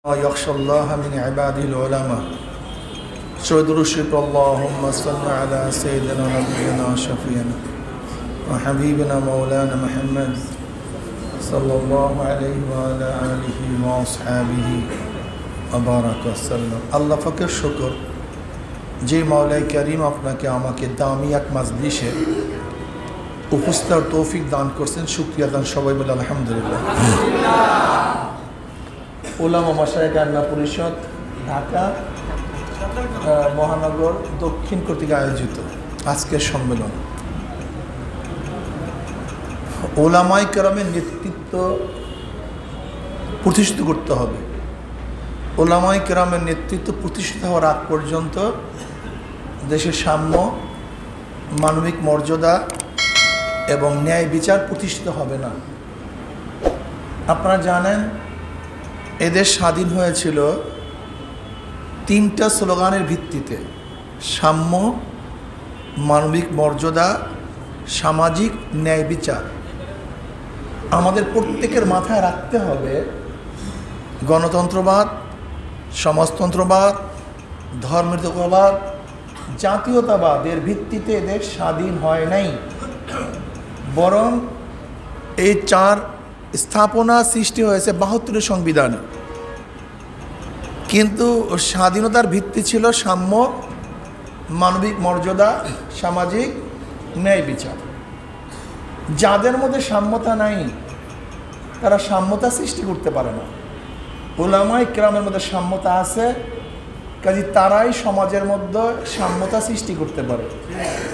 يخشى الله من عباده العلماء سيد الرشد اللهم صل على سيدنا ونبينا وشفينا وحبيبنا مولانا محمد صلى الله عليه وعلى آله وأصحابه وبارك وسلم আল্লাহ পাকের শুকর যে মাওলাই করিম আপনাকে আমাকে দামি এক মাজলিসে উপস্থার তৌফিক দান করছেন শুকরিয়া দান সবাই বলে আলহামদুলিল্লাহ। উলামা মাশায়েখ আল্লাহ পরিষদ ঢাকা মহানগর দক্ষিণ কর্তৃক আয়োজিত আজকের সম্মেলন উলামায়ে কেরামের নেতৃত্ব প্রতিষ্ঠিত করতে হবে। উলামায়ে কেরামের নেতৃত্ব প্রতিষ্ঠিত হওয়ার আগ পর্যন্ত দেশের সাম্য, মানবিক মর্যাদা এবং ন্যায় বিচার প্রতিষ্ঠিত হবে না। আপনারা জানেন এদেশ স্বাধীন হয়েছিল তিনটা স্লোগানের ভিত্তিতে: সাম্য, মানবিক মর্যাদা, সামাজিক ন্যায় বিচার। আমাদের প্রত্যেকের মাথায় রাখতে হবে গণতন্ত্রবাদ, সমাজতন্ত্রবাদ, ধর্মনিরপেক্ষতাবাদ, জাতীয়তাবাদের ভিত্তিতে এদেশ স্বাধীন হয় নাই, বরং এই চার স্থাপনা সৃষ্টি হয়েছে ৭২ সংবিধানে। কিন্তু স্বাধীনতার ভিত্তি ছিল সাম্য, মানবিক মর্যাদা, সামাজিক ন্যায় বিচার। যাদের মধ্যে সাম্যতা নাই তারা সাম্যতা সৃষ্টি করতে পারে না। উলামায়ে কেরামের মধ্যে সাম্যতা আছে, কাজে তারাই সমাজের মধ্যে সাম্যতা সৃষ্টি করতে পারে।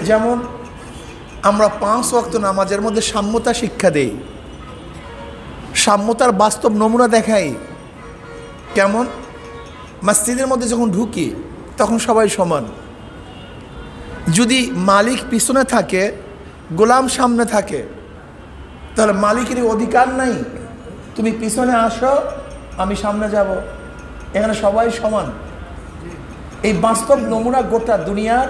যেমন আমরা ৫ ওয়াক্ত নামাজের মধ্যে সাম্যতা শিক্ষা দেই, সাম্যতার বাস্তব নমুনা দেখাই। কেমন? মসজিদের মধ্যে যখন ঢুকি তখন সবাই সমান। যদি মালিক পিছনে থাকে, গোলাম সামনে থাকে, তাহলে মালিকের অধিকার নাই তুমি পিছনে আসো আমি সামনে যাব, এখানে সবাই সমান। এই বাস্তব নমুনা গোটা দুনিয়ার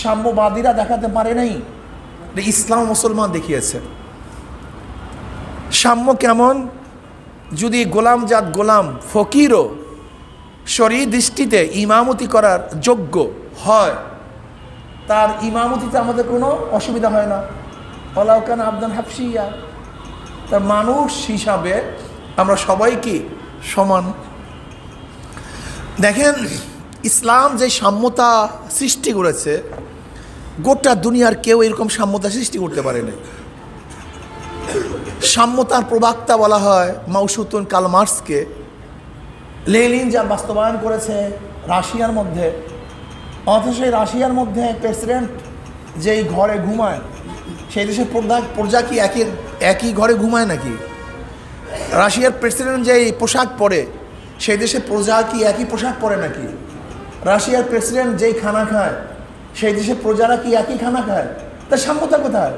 সাম্যবাদীরা দেখাতে পারে নাই, ইসলাম মুসলমান দেখিয়েছে। সাম্য কেমন? যদি গোলামজাত গোলাম ফকিরও শরীয়ত দৃষ্টিতে ইমামতি করার যোগ্য হয়, তার ইমামতিতে আমাদের কোনো অসুবিধা হয় না। ওয়ালাউকান আবদান হাফসিয়া, তার মানুষ হিসাবে আমরা সবাই কি সমান। দেখেন, ইসলাম যে সাম্যতা সৃষ্টি করেছে, গোটা দুনিয়ার কেউ এরকম সাম্যতা সৃষ্টি করতে পারে না। সাম্যতার প্রবক্তা বলা হয় মাওসুতুন কার্ল মার্কসকে। লেনিন যা বাস্তবায়ন করেছে রাশিয়ার মধ্যে, অথচ সেই রাশিয়ার মধ্যে প্রেসিডেন্ট যেই ঘরে ঘুমায়, সেই দেশের প্রজা কি একই ঘরে ঘুমায় নাকি? রাশিয়ার প্রেসিডেন্ট যেই পোশাক পরে, সেই দেশের প্রজা কি একই পোশাক পরে নাকি? রাশিয়ার প্রেসিডেন্ট যেই খানা খায়, সেই দেশের প্রজারা কি একই খানা খায়? তার সাম্যতা কোথায়?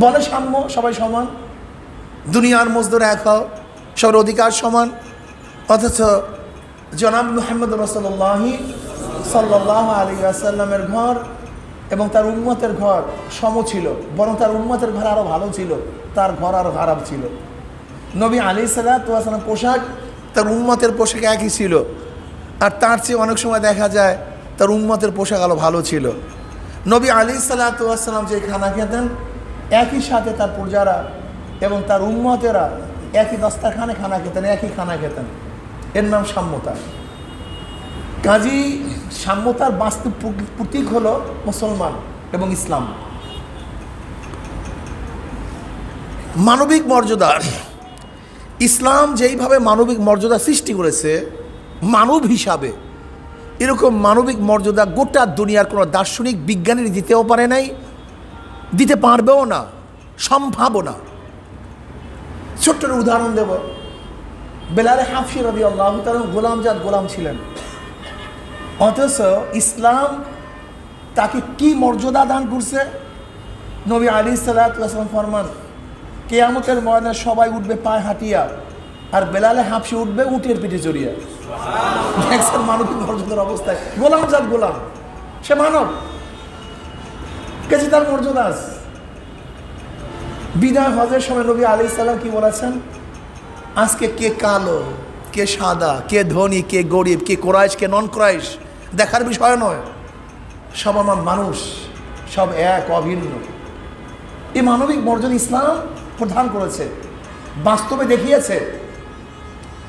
বলে সাম্য, সবাই সমান, দুনিয়ার মজদুর এক হও, সবার অধিকার সমান। অথচ জনাব মুহাম্মদ রাসূলুল্লাহি সাল্লাল্লাহু আলাইহি ওয়াসাল্লামের ঘর এবং তার উম্মতের ঘর সম ছিল, বরং তার উম্মতের ঘর আরও ভালো ছিল, তার ঘর আরও খারাপ ছিল। নবী আলাইহিস সালাতু ওয়াস সালাম পোশাক তার উম্মতের পোশাক একই ছিল, আর তার চেয়ে অনেক সময় দেখা যায় তার উম্মতের পোশাক আরও ভালো ছিল। নবী আলাইহিস সালাতু ওয়াস সালাম যে খানা খেতেন, একই সাথে তার প্রজারা এবং তার উম্মতেরা একই দস্তারখানে খানা খেতেন, একই খানা খেতেন। এর নাম সাম্যতা। কাজী সাম্যতার বাস্তব প্রতীক হলো মুসলমান এবং ইসলাম। মানবিক মর্যাদা, ইসলাম যেইভাবে মানবিক মর্যাদা সৃষ্টি করেছে মানব হিসাবে, এরকম মানবিক মর্যাদা গোটা দুনিয়ার কোনো দার্শনিক বিজ্ঞানীর দিতেও পারে নাই, দিতে পারবেও না, সম্ভাবও না। ছোট্ট উদাহরণ দেব। বেলাল হাফসি রাদিয়াল্লাহু তাআলা গোলামজাত গোলাম ছিলেন, অথচ ইসলাম তাকে কি মর্যাদা দান করছে? নবী আলাইহিস সালাতু ওয়াস সালাম ফরমান, কিয়ামতের ময়দানে সবাই উঠবে পায়ে হাঁটিয়া, আর বেলাল হাফসি উঠবে উটের পিঠে চড়িয়া। দেখছেন মানবিক মর্যাদার অবস্থায়? গোলামজাত গোলাম, সে মানব, কাজে তার মর্যাদা আছে। বিদায় হজের সময় নবী আলাইহিস সালাম কি বলেছেন? আজকে কে কালো, কে সাদা, কে ধনী, কে গরিব, কে কোরাইশ, কে নন কোরাইশ দেখার বিষয় নয়। সব আমার মানুষ, সব এক, অভিন্ন। এই মানবিক মর্যাদা ইসলাম প্রদান করেছে, বাস্তবে দেখিয়েছে।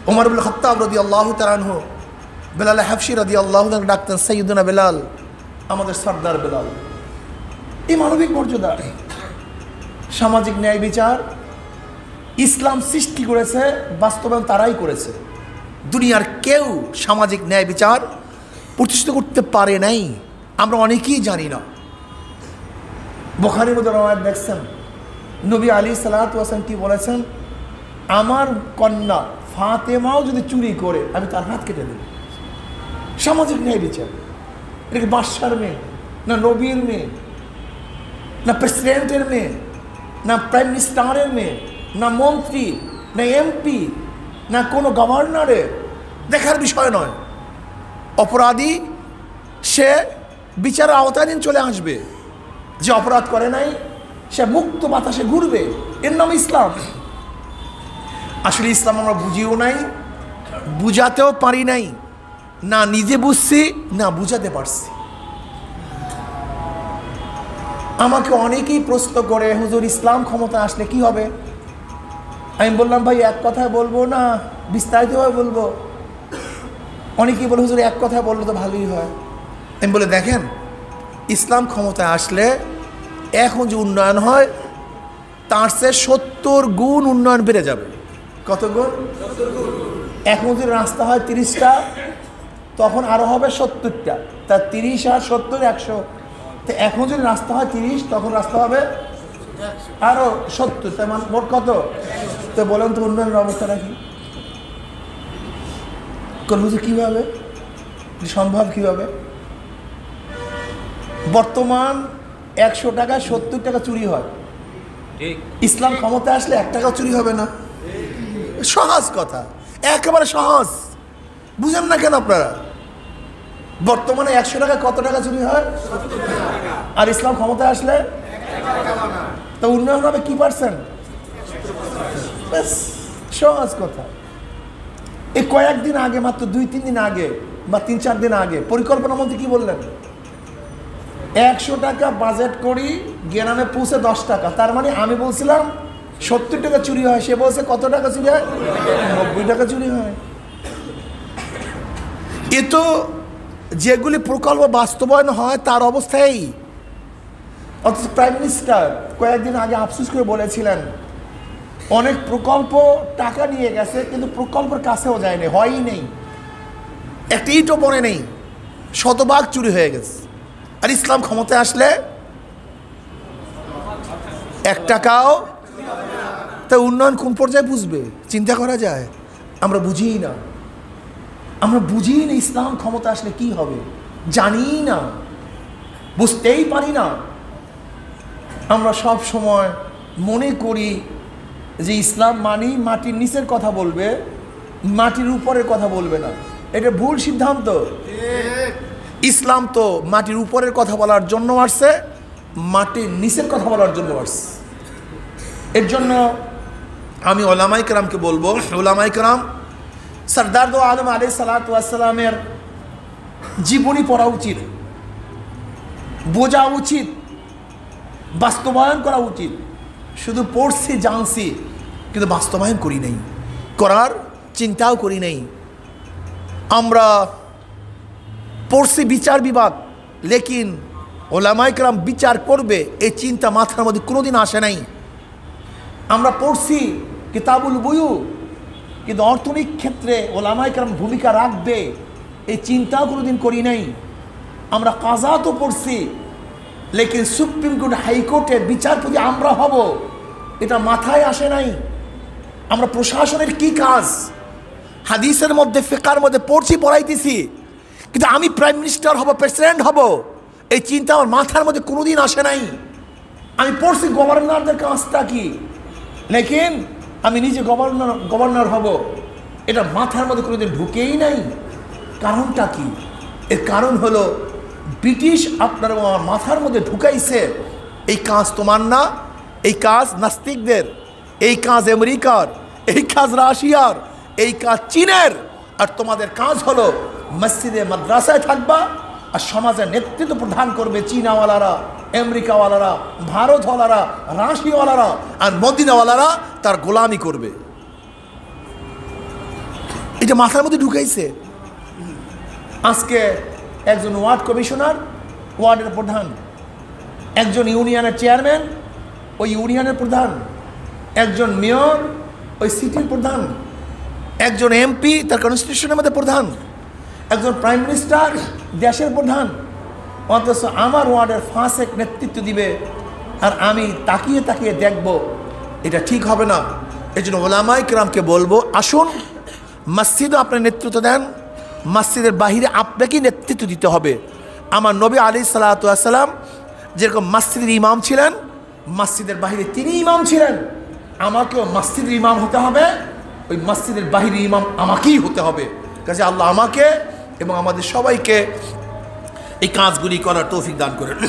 ওমর ইবনে খাত্তাব রাদিয়াল্লাহু তাআলা আনহু বেলাল হাফসি রাদিয়াল্লাহু তাআলা ডাকতেন সাইয়্যিদুনা বেলাল, আমাদের সর্দার বেলাল। এই মানবিক মর্যাদা, সামাজিক ন্যায় বিচার ইসলাম সৃষ্টি করেছে, বাস্তবায়ন তারাই করেছে। দুনিয়ার কেউ সামাজিক ন্যায় বিচার প্রতিষ্ঠিত করতে পারে নাই, আমরা অনেকেই জানি না। বুখারীর মধ্যে রওয়ায়াত দেখছেন, নবী আলাইহিস সালাতু ওয়াস সালাম কি বলেছেন, আমার কন্যা ফাতেমাও যদি চুরি করে আমি তার হাত কেটে দেব। সামাজিক ন্যায় বিচার। এটা কি বাদশার মেয়ে, না নবীর মেয়ে, না প্রেসিডেন্টের মেয়ে, না প্রাইম মিনিস্টারের মেয়ে, না মন্ত্রী, না এমপি, না কোনো গভর্নরের দেখার বিষয় নয়। অপরাধী সে বিচারের আওতাধীন চলে আসবে, যে অপরাধ করে নাই সে মুক্ত বাতাসে ঘুরবে। এর নাম ইসলাম। আসলে ইসলাম আমরা বুঝিও নাই, বুঝাতেও পারি নাই, না নিজে বুঝছি না বুঝাতে পারছি। আমাকে অনেকেই প্রশ্ন করে, হুজুর ইসলাম ক্ষমতা আসলে কি হবে? আমি বললাম, ভাই এক কথায় বলবো না বিস্তারিতভাবে বলবো? অনেকেই বলে, হুজুর এক কথায় বললে তো ভালোই হয়। আমি বলে, দেখেন, ইসলাম ক্ষমতায় আসলে এখন যে উন্নয়ন হয় তার চেয়ে 70 গুণ উন্নয়ন বেড়ে যাবে। কত গুণ? এখন যদি রাস্তা হয় 30টা, তখন আরও হবে 70টা। তা 30 আর 70 100। তো এখন যদি রাস্তা হয় 30, তখন রাস্তা হবে আরও 70। তার মানে মোট কত? তো বলেন তো উন্নয়নের অবস্থাটা কি? যে কীভাবে সম্ভব? কীভাবে? বর্তমান 100 টাকায় 70 টাকা চুরি হয়। ইসলাম ক্ষমতায় আসলে 1 টাকাও চুরি হবে না। সহজ কথা, একেবারে সহজ। বুঝেন না কেন আপনারা? বর্তমানে 100 টাকায় কত টাকা চুরি হয়? আর ইসলাম ক্ষমতায় আসলে তো উন্নয়ন হবে কি পার্সেন্ট? সহজ কথা। এই কয়েকদিন আগে, মাত্র 2-3 দিন আগে বা 3-4 দিন আগে পরিকল্পনা মন্ত্রী কি বললেন? 100 টাকা বাজেট করি, গ্রামে পৌঁছে 10 টাকা। তার মানে আমি বলছিলাম 70 টাকা চুরি হয়, সে বলছে কত টাকা চুরি হয়? 90 টাকা চুরি হয়। এ তো যেগুলি প্রকল্প বাস্তবায়ন হয় তার অবস্থায়। অথচ প্রাইম মিনিস্টার কয়েকদিন আগে আফসোস করে বলেছিলেন, অনেক প্রকল্প টাকা নিয়ে গেছে কিন্তু প্রকল্পের কাছেও যায়নি, হয়ই নেই, একটা ইটও পড়ে নেই, শতভাগ চুরি হয়ে গেছে। আর ইসলাম ক্ষমতায় আসলে 1 টাকাও। তা উন্নয়ন কোন পর্যায়ে বুঝবে? চিন্তা করা যায়? আমরা বুঝিই না, আমরা বুঝিই না ইসলাম ক্ষমতা আসলে কি হবে, জানিই না, বুঝতেই পারি না। আমরা সব সময় মনে করি যে ইসলাম মানি মাটির নিচের কথা বলবে, মাটির উপরের কথা বলবে না। এটা ভুল সিদ্ধান্ত। ইসলাম তো মাটির উপরের কথা বলার জন্য আসছে, মাটির নিচের কথা বলার জন্য আসছে। এর জন্য আমি ওলামায়ে কেরামকে বলবো, ওলামায়ে কেরাম সরদার দো আলম আলাইহিস সালাতু ওয়াস সালামের জীবনী পড়া উচিত, বোঝা উচিত, বাস্তবায়ন করা উচিত। শুধু পড়ছি জানছি কিন্তু বাস্তবায়ন করি নাই, করার চিন্তাও করি নাই। আমরা পড়ছি বিচার বিভাগ, লেকিন ওলামায়ে কেরাম বিচার করবে এই চিন্তা মাথার মধ্যে কোনোদিন আসে নাই। আমরা পড়ছি কিতাবুল বুয়ু, কিন্তু অর্থনৈতিক ক্ষেত্রে ওলামায়ে কেরাম ভূমিকা রাখবে এই চিন্তাও কোনোদিন করি নাই। আমরা কাজা তো পড়ছি, লেকিন সুপ্রিম কোর্ট, হাইকোর্টে বিচারপতি আমরা হব এটা মাথায় আসে নাই। আমরা প্রশাসনের কি কাজ হাদিসের মধ্যে, ফিকার মধ্যে পড়ছি, পড়াইতেছি, কিন্তু আমি প্রাইম মিনিস্টার হব, প্রেসিডেন্ট হব এই চিন্তা আমার মাথার মধ্যে কোনোদিন আসে নাই। আমি পড়ছি গভর্নরদের কাজটা কি, লেকিন আমি নিজে গভর্নর হব এটা মাথার মধ্যে কোনোদিন ঢুকেই নাই। কারণটা কি? এর কারণ হলো ব্রিটিশ আপনার আমার মাথার মধ্যে ঢুকাইছে এই কাজ তোমার না, এই কাজ নাস্তিকদের, এই কাজ আমেরিকার, এই কাজ রাশিয়ার, এই কাজ চীনের, আর তোমাদের কাজ হলো মসজিদে মাদ্রাসায় থাকবা আর সমাজের নেতৃত্ব প্রদান করবে চীনাওয়ালারা, আমেরিকাওয়ালারা, ভারতওয়ালারা, রাশিয়াওয়ালারা, আর মদিনাওয়ালারা তার গোলামি করবে। এটা মাথার মধ্যে ঢুকাইছে। আজকে একজন ওয়ার্ড কমিশনার, ওয়ার্ডের প্রধান, একজন ইউনিয়নের চেয়ারম্যান, ওই ইউনিয়নের প্রধান, একজন মেয়র, ওই সিটির প্রধান, একজন এমপি তার কনস্টিটিউশনের মধ্যে প্রধান, একজন প্রাইম মিনিস্টার দেশের প্রধান, অথচ আমার ওয়ার্ডের ফাঁসেক নেতৃত্ব দিবে আর আমি তাকিয়ে তাকিয়ে দেখব, এটা ঠিক হবে না। এই জন্য ওলামায়ে কেরামকে বলবো, আসুন মসজিদও আপনার নেতৃত্ব দেন, মসজিদের বাহিরে আপনাকেই নেতৃত্ব দিতে হবে। আমার নবী আলাইহিস সালাতু ওয়াস সালাম যেরকম মসজিদের ইমাম ছিলেন, মসজিদের বাহিরে তিনি ইমাম ছিলেন, আমাকেও মসজিদের ইমাম হতে হবে, ওই মসজিদের বাহিরে ইমাম আমাকেই হতে হবে। কাজে আল্লাহ আমাকে এবং আমাদের সবাইকে এই কাজগুলি করার তৌফিক দান করেন।